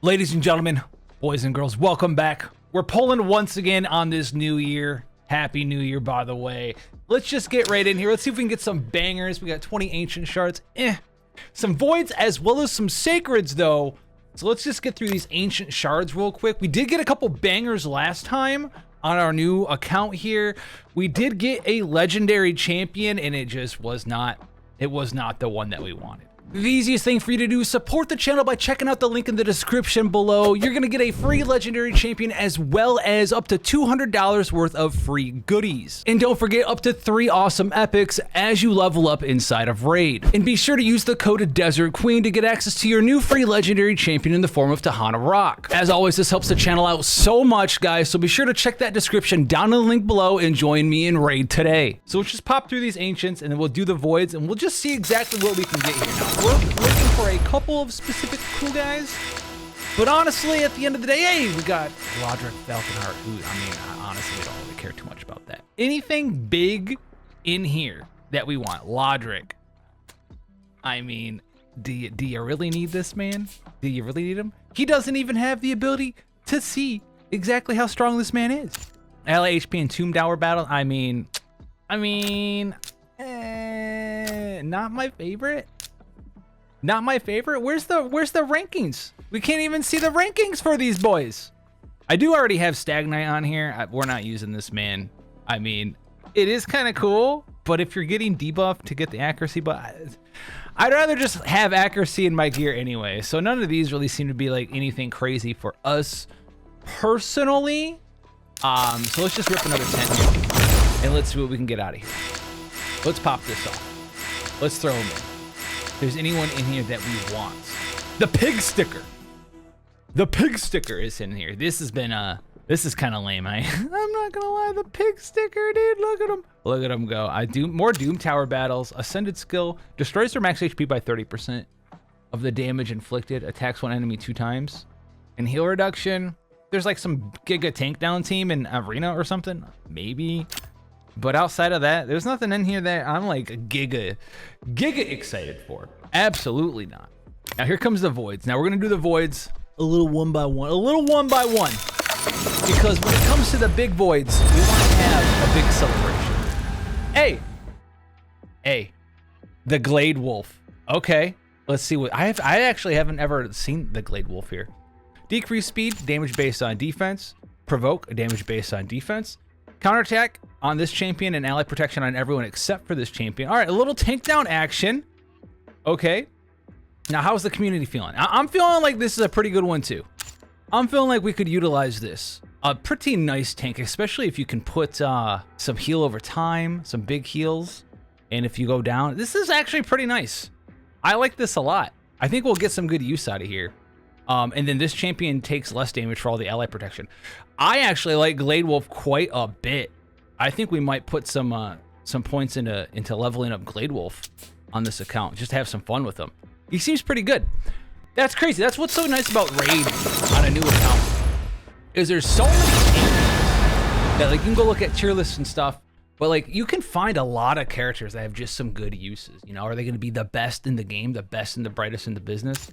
Ladies and gentlemen, boys and girls, welcome back. We're pulling once again on this new year. Happy New Year, by the way. Let's just get right in here. Let's see if we can get some bangers. We got 20 ancient shards. Some voids as well as some sacreds, though. So let's just get through these ancient shards real quick. We did get a couple bangers last time on our new account here. We did get a legendary champion, and it just was not, the one that we wanted. The easiest thing for you to do is support the channel by checking out the link in the description below. You're gonna get a free legendary champion as well as up to $200 worth of free goodies. And don't forget up to 3 awesome epics as you level up inside of Raid. And be sure to use the code Desert Queen to get access to your new free legendary champion in the form of Tahana Rock. As always, this helps the channel out so much, guys, so be sure to check that description down in the link below and join me in Raid today. So let's just pop through these ancients and then we'll do the voids and we'll just see exactly what we can get here now. We're looking for a couple of specific cool guys, but honestly, at the end of the day, hey, we got Lodric, Falconheart, who, I mean, honestly, we don't really care too much about that. Anything big in here that we want. Lodric, I mean, do you really need this, man? Do you really need him? He doesn't even have the ability to see exactly how strong this man is. Ally HP and Tomb Tower battle, I mean, not my favorite. Not my favorite. Where's the rankings? We can't even see the rankings for these boys. I do already have Stagnite on here. We're not using this, man. I mean, it is kind of cool, but if you're getting debuffed to get the accuracy, but I'd rather just have accuracy in my gear anyway. So none of these really seem to be like anything crazy for us personally. So let's just rip another 10 here and let's see what we can get out of here. Let's pop this off. Let's throw them in. If there's anyone in here that we want. The pig sticker. The pig sticker is in here. This has been this is kind of lame. I'm not gonna lie, the pig sticker, dude. Look at him. Look at him go. More Doom Tower battles. Ascended skill destroys their max HP by 30% of the damage inflicted. Attacks one enemy 2 times. And heal reduction. There's like some Giga tank down team in Arena or something. Maybe. But outside of that, there's nothing in here that I'm like giga excited for. Absolutely not. Now here comes the voids. Now we're gonna do the voids a little one by one. Because when it comes to the big voids, we want to have a big celebration. Hey, the Glade Wolf. Okay, let's see what I actually haven't ever seen the Glade Wolf here. Decrease speed, damage based on defense. Provoke, damage based on defense. Counterattack on this champion and ally protection on everyone except for this champion. All right, a little tank down action. Okay. Now, how's the community feeling? I'm feeling like this is a pretty good one too. I'm feeling like we could utilize this. A pretty nice tank, especially if you can put some heal over time, some big heals. And if you go down, this is actually pretty nice. I like this a lot. I think we'll get some good use out of here. And then this champion takes less damage for all the ally protection. I actually like Glade Wolf quite a bit. I think we might put some points into leveling up Glade Wolf on this account, just to have some fun with him. He seems pretty good. That's crazy. That's what's so nice about Raid on a new account, is there's so many characters that like you can go look at tier lists and stuff, but like you can find a lot of characters that have just some good uses. You know, are they going to be the best in the game, the best and the brightest in the business?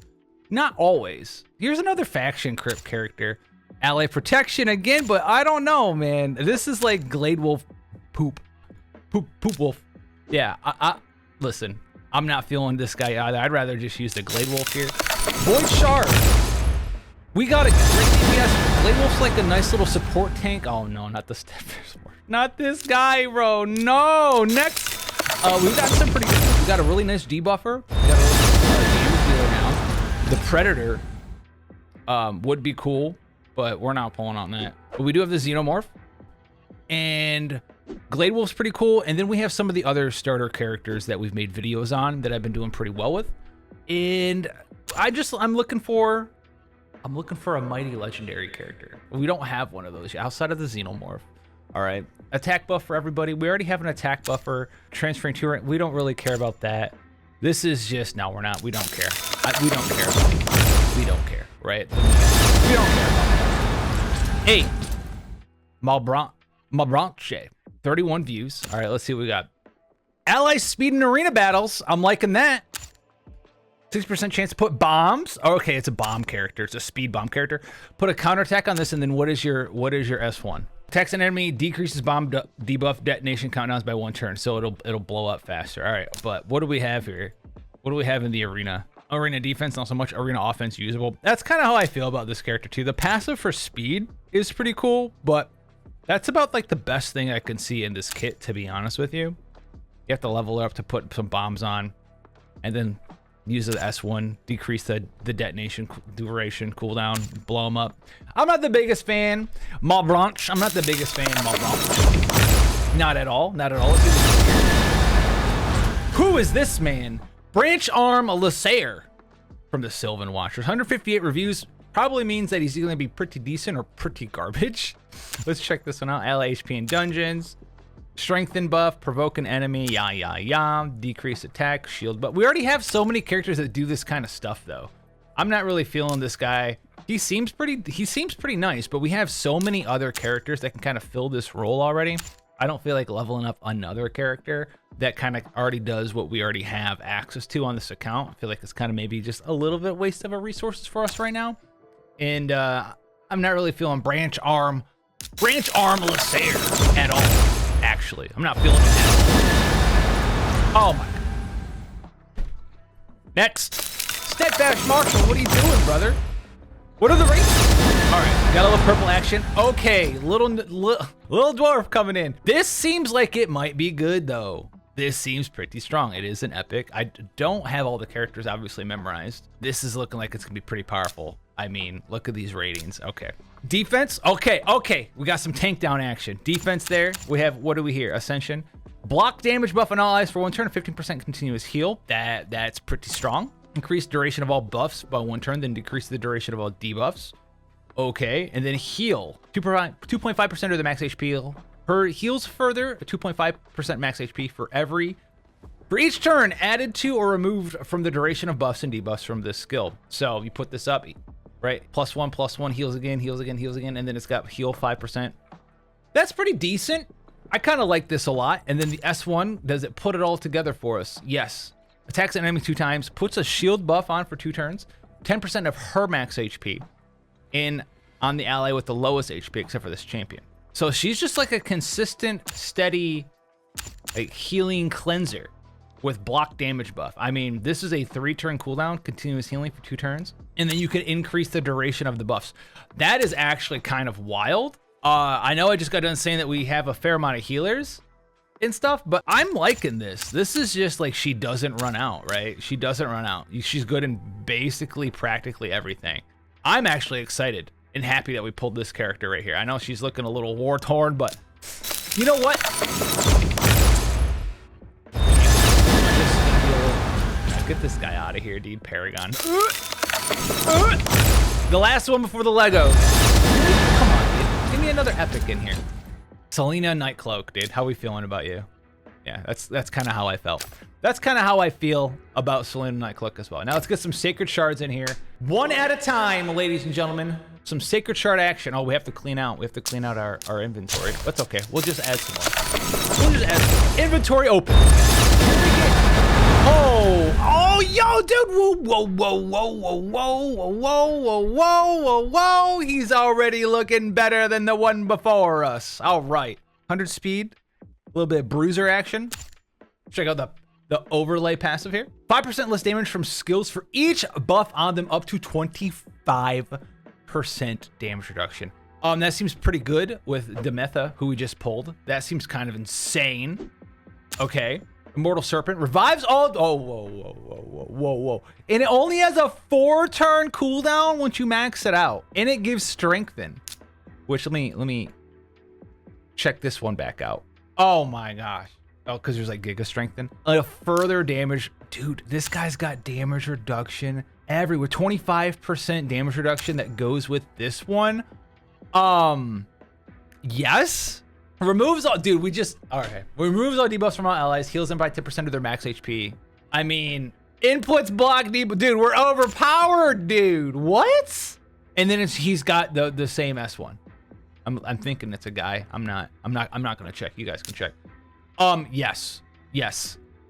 Not always. Here's another faction crypt character. Ally protection again, but I don't know, man. This is like Glade Wolf poop wolf. Yeah, listen, I'm not feeling this guy either. I'd rather just use the Glade Wolf here. Void Shard. We got a great DPS. Glade Wolf's like a nice little support tank. Oh no, not the Steadfast. Not this guy, bro. No. Next, we got some pretty good. We got a really nice debuffer. We got a really nice damage dealer now. The Predator would be cool, but we're not pulling on that. But we do have the Xenomorph, and Glade Wolf's pretty cool. And then we have some of the other starter characters that we've made videos on that I've been doing pretty well with. And I'm looking for a mighty legendary character. We don't have one of those yet, outside of the Xenomorph. All right, attack buff for everybody. We already have an attack buffer. Transferring to rank, we don't really care about that. This is just, no, we're not. We don't care. We don't care. We don't care, right? We don't care about that. Hey, Malbranche, 31 views. All right, let's see what we got. Ally speed and arena battles. I'm liking that. 6% chance to put bombs. Oh, okay, it's a bomb character. It's a speed bomb character. Put a counterattack on this, and then what is your S1? Attacks an enemy, decreases bomb debuff detonation countdowns by 1 turn, so it'll blow up faster. All right, but what do we have here? What do we have in the arena? Arena defense, not so much. Arena offense usable. That's kind of how I feel about this character too. The passive for speed is pretty cool, but that's about like the best thing I can see in this kit, to be honest with you. You have to level it up to put some bombs on, and then use the S1, decrease the detonation duration, cooldown, blow them up. I'm not the biggest fan. Malbranche. I'm not the biggest fan. Malbranche. Not at all. Not at all. Who is this man? Branch Arm Lassaire from the Sylvan Watchers. 158 reviews. Probably means that he's going to be pretty decent or pretty garbage. Let's check this one out. Ally HP in dungeons. Strengthen buff, provoke an enemy, decrease attack, shield. But we already have so many characters that do this kind of stuff, though. I'm not really feeling this guy. He seems pretty nice, but we have so many other characters that can kind of fill this role already. I don't feel like leveling up another character that kind of already does what we already have access to on this account. I feel like it's kind of maybe just a little bit waste of our resources for us right now. And I'm not really feeling Branch Arm Lassaire at all. Actually, I'm not feeling it. Oh my God. Next, Steadfast Marshal. What are you doing, brother? What are the rates? All right, got a little purple action. Okay, little dwarf coming in. This seems like it might be good though. This seems pretty strong. It is an epic. I don't have all the characters obviously memorized. This is looking like it's gonna be pretty powerful. I mean, look at these ratings. Okay. Defense. Okay. We got some tank down action. Defense there. We have, what do we hear? Ascension. Block damage buff on all allies for 1 turn. 15% continuous heal. That's pretty strong. Increase duration of all buffs by 1 turn, then decrease the duration of all debuffs. Okay. And then heal. 2.5% of the max HP. Her heals further. 2.5% max HP for each turn added to or removed from the duration of buffs and debuffs from this skill. So you put this up, right? +1/+1, heals again, and then it's got heal 5%. That's pretty decent. I kind of like this a lot. And then the S1, does it put it all together for us? Yes. Attacks an enemy 2 times, puts a shield buff on for 2 turns, 10% of her max HP on the ally with the lowest HP, except for this champion. So she's just like a consistent, steady, like healing cleanser with block damage buff. I mean, this is a 3-turn cooldown, continuous healing for 2 turns, and then you can increase the duration of the buffs. That is actually kind of wild. I know I just got done saying that we have a fair amount of healers and stuff, but I'm liking this. This is just like, she doesn't run out, right? She doesn't run out. She's good in basically practically everything. I'm actually excited and happy that we pulled this character right here. I know she's looking a little war-torn, but you know what? Get this guy out of here, dude. Paragon. The last one before the Legos. Come on, dude. Give me another epic in here. Selena Nightcloak, dude. How we feeling about you? Yeah, that's kind of how I felt. That's kind of how I feel about Selena Nightcloak as well. Now let's get some Sacred Shards in here. One at a time, ladies and gentlemen. Some Sacred Shard action. Oh, we have to clean out. We have to clean out our inventory. That's okay. We'll just add some more. We'll just add some more. Inventory open. Oh, yo, dude. Whoa. He's already looking better than the one before us. All right. 100 speed. A little bit of bruiser action. Check out the overlay passive here. 5% less damage from skills for each buff on them, up to 25% damage reduction. That seems pretty good with Demetha, who we just pulled. That seems kind of insane. Okay. Immortal Serpent revives all. Oh, whoa. And it only has a 4-turn cooldown once you max it out. And it gives Strengthen. Which let me check this one back out. Oh my gosh. Oh, because there's like Giga Strengthen. A further damage. Dude, this guy's got damage reduction everywhere. 25% damage reduction that goes with this one. Yes. Removes all, dude, removes all debuffs from all allies, heals them by 10% of their max HP. I mean, inputs block debuff, dude, we're overpowered, dude. What? And then he's got the same S1. I'm thinking it's a guy. I'm not gonna check. You guys can check. Yes.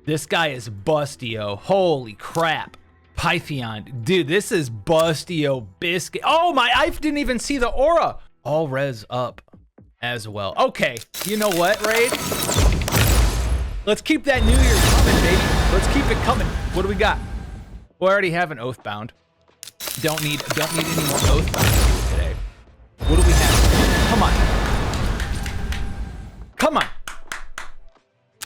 This guy is bustio. Holy crap. Pythion. Dude, this is Bustio Biscuit. Oh, I didn't even see the aura. All res up as well. Okay, you know what, Raid? Let's keep that New Year coming, baby. Let's keep it coming. What do we got? We already have an Oathbound. Don't need any more Oathbound today. What do we have? Come on. Come on.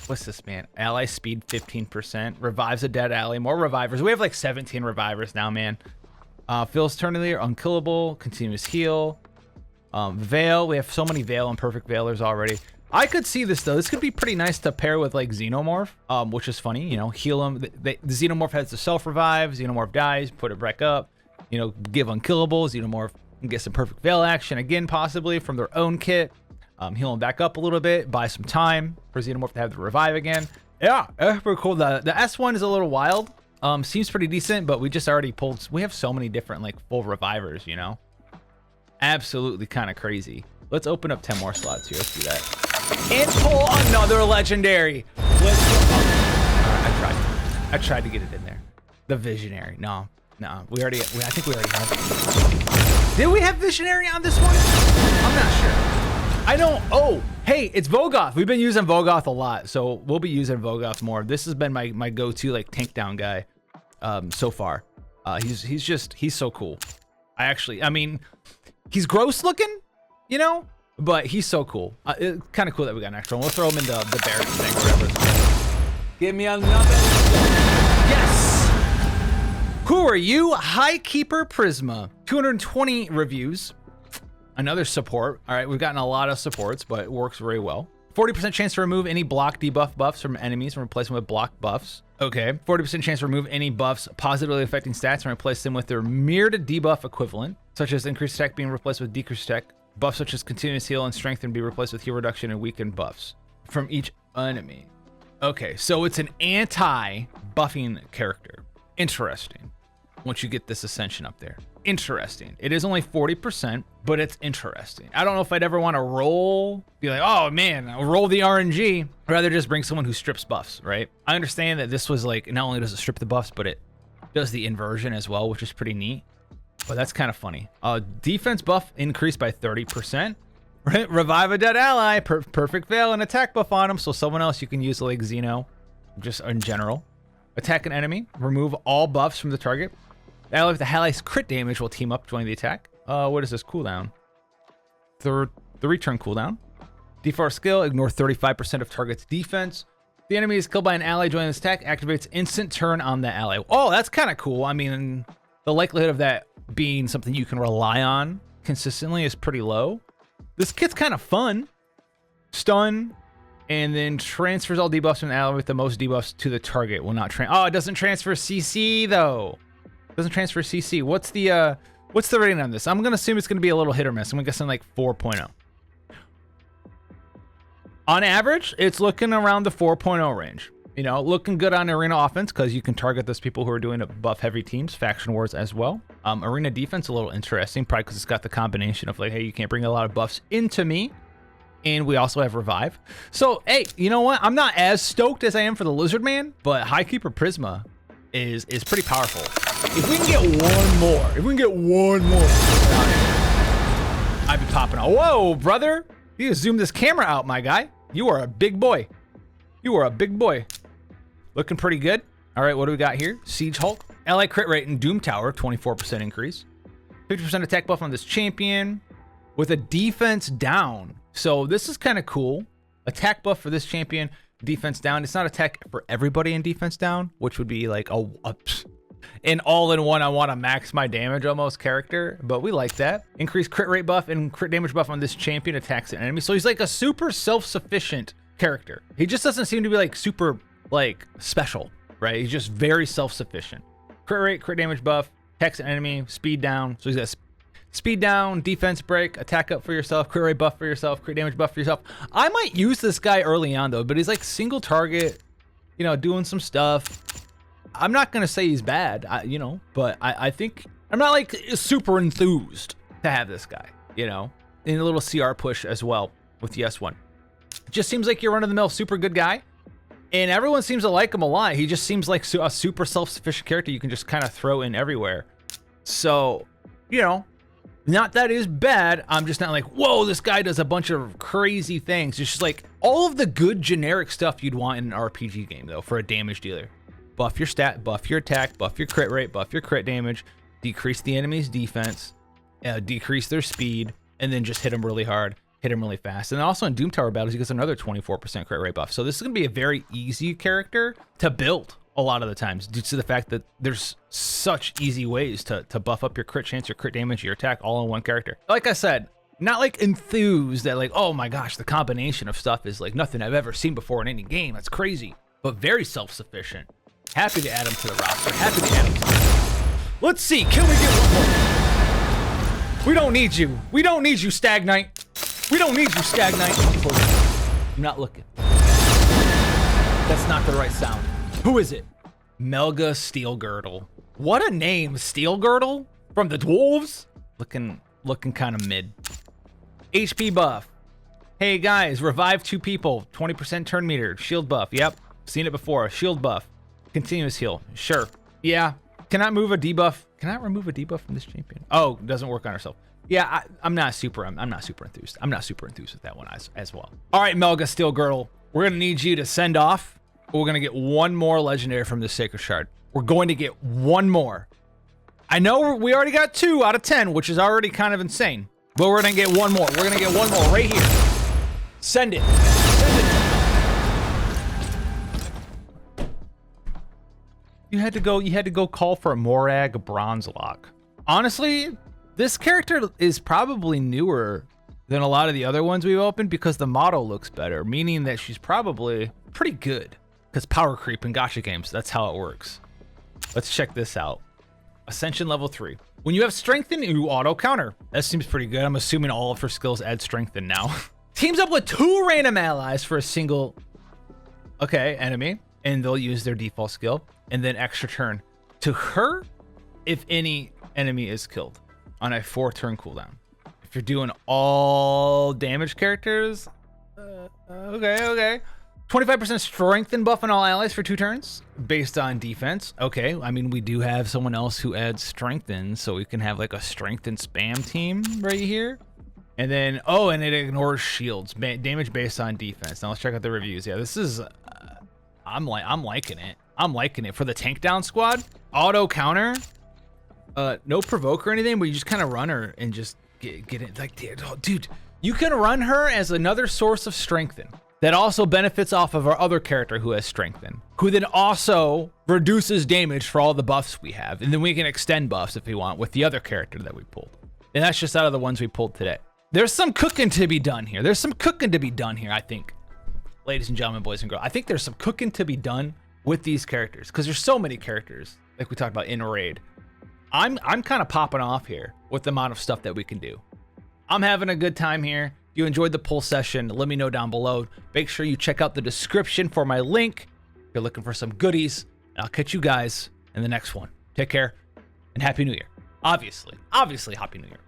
What's this, man? Ally speed 15%. Revives a dead ally. More revivers. We have like 17 revivers now, man. Feels eternally unkillable. Continuous heal. Veil. We have so many Veil and Perfect Veilers already. I could see this, though. This could be pretty nice to pair with like Xenomorph, which is funny. You know, heal him. The Xenomorph has the self-revive. Xenomorph dies. Put it back up. You know, give unkillable. Xenomorph can get some Perfect Veil action again, possibly from their own kit. Heal him back up a little bit, buy some time for Xenomorph to have the revive again. Yeah, that's pretty cool. The S1 is a little wild. Seems pretty decent, but we just already pulled. We have so many different like full revivers, you know. Absolutely kind of crazy. Let's open up 10 more slots here. Let's do that. And pull another legendary. Let's go. I tried to get it in there. The Visionary. No. I think we already have it. Did we have Visionary on this one? I'm not sure. I don't. Oh, hey, it's Vogoth. We've been using Vogoth a lot, so we'll be using Vogoth more. This has been my go-to like tank down guy so far. He's so cool. I mean, he's gross looking, you know, but he's so cool. It's kind of cool that we got an extra one. We'll throw him in the barracks thing, whatever it's called. Give me another. Yes. Who are you? Highkeeper Prisma. 220 reviews. Another support. All right, we've gotten a lot of supports, but it works very well. 40% chance to remove any block debuff buffs from enemies and replace them with block buffs. Okay. 40% chance to remove any buffs positively affecting stats and replace them with their mirrored debuff equivalent, such as increased attack being replaced with decreased attack. Buffs such as continuous heal and strength and be replaced with heal reduction and weakened buffs from each enemy. Okay, so it's an anti-buffing character. Interesting. Once you get this ascension up there. Interesting. It is only 40%, but it's interesting. I don't know if I'd ever want to be like, oh man, I'll roll the RNG. I'd rather just bring someone who strips buffs, right? I understand that this was like, not only does it strip the buffs, but it does the inversion as well, which is pretty neat. But that's kind of funny. Defense buff increased by 30%. Right? Revive a dead ally, perfect veil, and attack buff on them. So someone else you can use like Xeno, just in general. Attack an enemy, remove all buffs from the target. The ally with the ally's crit damage will team up, join the attack. What is this cooldown? The return cooldown. Default skill, ignore 35% of target's defense. The enemy is killed by an ally joining this attack, activates instant turn on the ally. Oh, that's kind of cool. I mean, the likelihood of that being something you can rely on consistently is pretty low. This kit's kind of fun. Stun, and then transfers all debuffs from the ally with the most debuffs to the target. Will not it doesn't transfer CC though. Doesn't transfer CC. What's the rating on this? I'm gonna assume it's gonna be a little hit or miss. I'm guessing like 4.0. On average, it's looking around the 4.0 range. You know, looking good on arena offense because you can target those people who are doing buff heavy teams, faction wars as well. Arena defense a little interesting, probably because it's got the combination of like, hey, you can't bring a lot of buffs into me, and we also have revive. So hey, you know what? I'm not as stoked as I am for the Lizard Man, but Highkeeper Prisma is pretty powerful. If we can get one more, I'd be popping out. Whoa, brother! You just zoom this camera out, my guy. You are a big boy. Looking pretty good. All right, what do we got here? Siege Hulk. Ally crit rate in Doom Tower, 24% increase. 50% attack buff on this champion with a defense down. So this is kind of cool. Attack buff for this champion, defense down. It's not attack for everybody in defense down, which would be like an all-in-one, I want to max my damage almost character, but we like that. Increased crit rate buff and crit damage buff on this champion attacks an enemy. So he's like a super self-sufficient character. He just doesn't seem to be like super like special, right? He's just very self-sufficient. Crit rate, crit damage buff, attacks an enemy, speed down. So he's got speed down, defense break, attack up for yourself, crit rate buff for yourself, crit damage buff for yourself. I might use this guy early on though, but he's like single target, you know, doing some stuff. I'm not gonna say he's bad, you know, but I think I'm not like super enthused to have this guy, you know, in a little CR push as well with the S1. Just seems like you're run-of-the-mill super good guy, And everyone seems to like him a lot. He just seems like a super self-sufficient character you can just kind of throw in everywhere. So, you know, not that is bad. I'm just not like, whoa, this guy does a bunch of crazy things. It's just like all of the good generic stuff you'd want in an RPG game, though, for a damage dealer. Buff your stat, buff your attack, buff your crit rate, buff your crit damage, decrease the enemy's defense, decrease their speed, and then just hit them really hard. Hit him really fast. And also in Doom Tower battles, he gets another 24% crit rate buff. So this is going to be a very easy character to build a lot of the times due to the fact that there's such easy ways to buff up your crit chance, your crit damage, your attack all in one character. Like I said, not like enthused that like, oh my gosh, the combination of stuff is like nothing I've ever seen before in any game. That's crazy, but very self-sufficient. Happy to add him to the roster. Happy to add him to the roster. Let's see, can we get one more? We don't need you. We don't need you, Stag Knight. We don't need you, Stag Knight. I'm not looking. That's not the right sound. Who is it? Melga Steel Girdle. What a name, Steel Girdle from the dwarves. Looking kind of mid. HP buff. Hey guys, revive 2 people. 20% turn meter. Shield buff. Yep, seen it before. Shield buff. Continuous heal. Sure. Yeah. Can I move a debuff? Can I remove a debuff from this champion? Oh, doesn't work on herself. Yeah, I'm not super enthused. I'm not super enthused with that one as well. All right, Melga Steel Girdle. We're gonna need you to send off. We're gonna get one more legendary from the Sacred Shard. We're going to get one more. I know we already got 2 out of 10, which is already kind of insane. But we're gonna get one more. We're gonna get one more right here. Send it. Send it. You had to go call for a Morag Bronze Lock. Honestly, this character is probably newer than a lot of the other ones we've opened because the model looks better, meaning that she's probably pretty good. Because power creep in gacha games, that's how it works. Let's check this out. Ascension level 3. When you have Strengthen, you auto counter. That seems pretty good. I'm assuming all of her skills add Strengthen now. Teams up with 2 random allies for a single enemy, and they'll use their default skill, and then extra turn to her if any enemy is killed on a 4-turn cooldown. If you're doing all damage characters, okay. 25% strengthen buff on all allies for 2 turns based on defense. Okay, I mean, we do have someone else who adds strengthen, so we can have like a strengthen spam team right here. And then, and it ignores shields, damage based on defense. Now let's check out the reviews. Yeah, this is, I'm liking it. I'm liking it. For the tank down squad, auto counter, no provoke or anything, but you just kind of run her and just get it. Like, dude, you can run her as another source of strengthen that also benefits off of our other character who has strengthen, who then also reduces damage for all the buffs we have. And then we can extend buffs if we want with the other character that we pulled. And that's just out of the ones we pulled today. There's some cooking to be done here. I think. Ladies and gentlemen, boys and girls, I think there's some cooking to be done with these characters because there's so many characters like we talked about in Raid. I'm kind of popping off here with the amount of stuff that we can do. I'm having a good time here. If you enjoyed the pull session, let me know down below. Make sure you check out the description for my link if you're looking for some goodies. And I'll catch you guys in the next one. Take care and Happy New Year. Obviously, Happy New Year.